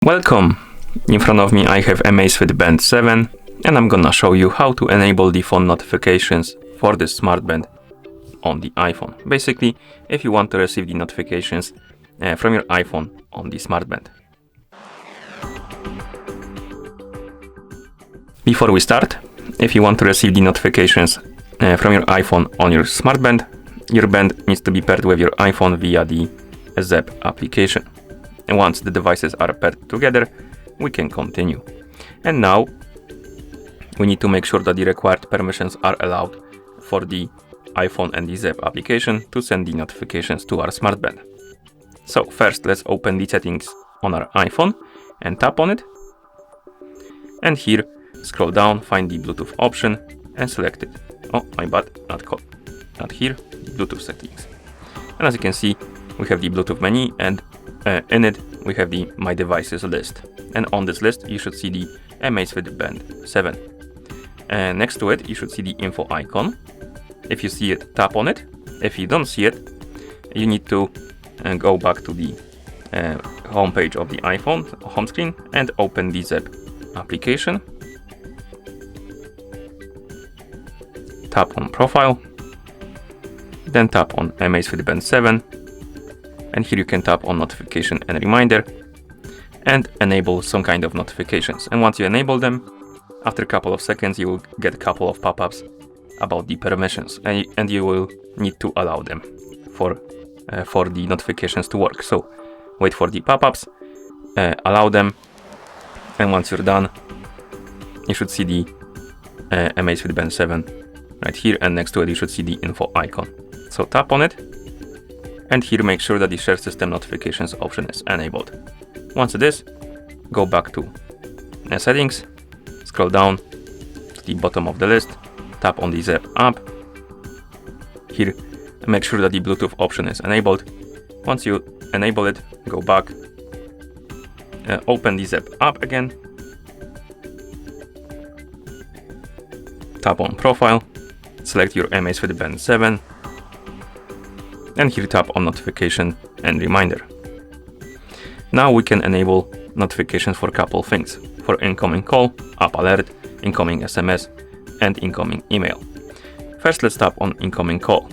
Welcome! In front of me I have AMAZFIT Band 7 and I'm gonna show you how to enable the phone notifications for this smart band on the iPhone. Basically, if you want to receive the notifications from your iPhone on the smart band. Before we start, if you want to receive the notifications from your iPhone on your smart band, your band needs to be paired with your iPhone via the ZAP application. And once the devices are paired together, we can continue. And now we need to make sure that the required permissions are allowed for the iPhone and the ZAP application to send the notifications to our smart band. So first, let's open the settings on our iPhone and tap on it. And here, scroll down, find the Bluetooth option and select it. Oh, my bad, not here, the Bluetooth settings. And as you can see, we have the Bluetooth menu, and in it we have the My Devices list. And on this list, you should see the AMAZFIT Band 7. And next to it, you should see the info icon. If you see it, tap on it. If you don't see it, you need to go back to the home page of the iPhone, home screen, and open the ZAP application. Tap on Profile, then tap on AMAZFIT Band 7, and here you can tap on Notification and Reminder and enable some kind of notifications. And once you enable them, after a couple of seconds you will get a couple of pop-ups about the permissions, and you will need to allow them for the notifications to work. So wait for the pop-ups, allow them, and once you're done, you should see the AMAZFIT Band 7 right here, and next to it you should see the info icon. So tap on it, and here make sure that the share system notifications option is enabled. Once it is, go back to settings, scroll down to the bottom of the list, tap on the ZAP app. Here, make sure that the Bluetooth option is enabled. Once you enable it, go back, open the ZAP app again, tap on Profile, select your AMAZFIT Band 7, and here tap on Notification and Reminder. Now we can enable notifications for a couple things: for incoming call, app alert, incoming SMS, and incoming email. First, let's tap on incoming call.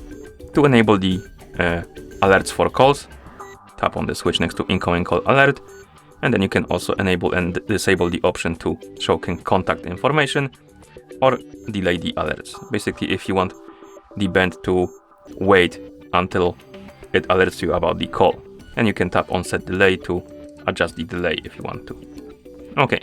To enable the alerts for calls, tap on the switch next to incoming call alert, and then you can also enable and disable the option to show contact information or delay the alerts. Basically, if you want the band to wait until it alerts you about the call, and you can tap on set delay to adjust the delay if you want to. Okay,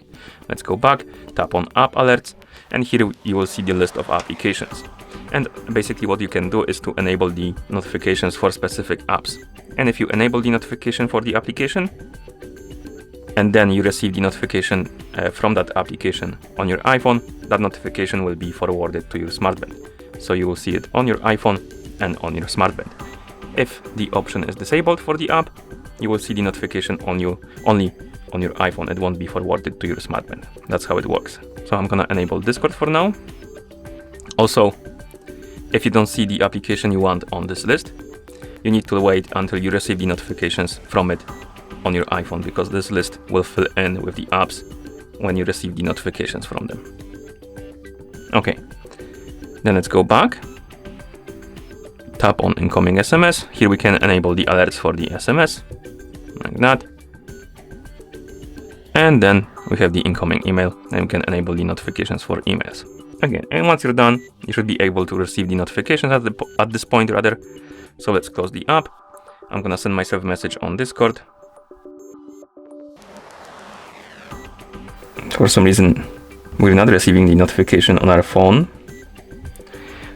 let's go back, tap on app alerts, and here you will see the list of applications. And basically what you can do is to enable the notifications for specific apps. And if you enable the notification for the application, and then you receive the notification from that application on your iPhone, that notification will be forwarded to your smart band. So you will see it on your iPhone and on your smart band. If the option is disabled for the app, you will see the notification only on your iPhone. It won't be forwarded to your smart band. That's how it works. So I'm gonna enable Discord for now. Also, if you don't see the application you want on this list, you need to wait until you receive the notifications from it on your iPhone, because this list will fill in with the apps when you receive the notifications from them. Okay, then let's go back. Tap on incoming SMS. Here we can enable the alerts for the SMS, like that. And then we have the incoming email, and we can enable the notifications for emails. Again, and once you're done, you should be able to receive the notifications at this point rather. So let's close the app. I'm gonna send myself a message on Discord. For some reason, we're not receiving the notification on our phone.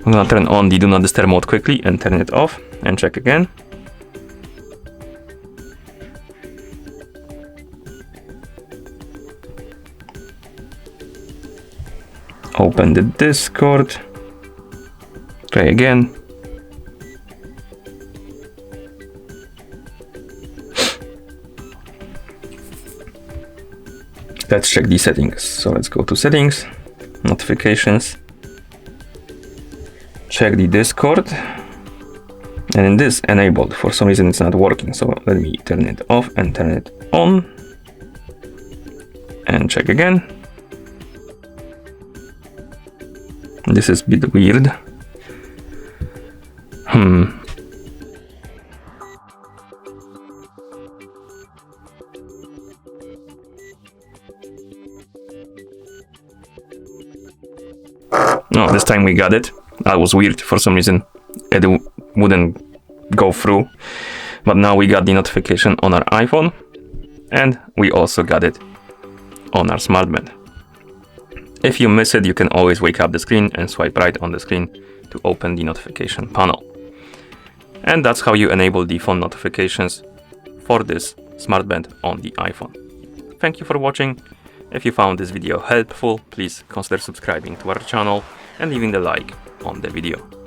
I'm gonna turn on the Do Not Disturb mode quickly and turn it off and check again. Open the Discord. Try again. Let's check the settings. So let's go to settings, notifications, check the Discord, and in this enabled. For some reason it's not working, so let me turn it off and turn it on. can check again. This is a bit weird. No, this time we got it. That was weird for some reason. It wouldn't go through. But now we got the notification on our iPhone, and we also got it on our smart band. If you miss it, you can always wake up the screen and swipe right on the screen to open the notification panel. And that's how you enable the phone notifications for this smart band on the iPhone. Thank you for watching. If you found this video helpful, please consider subscribing to our channel and leaving a like on the video.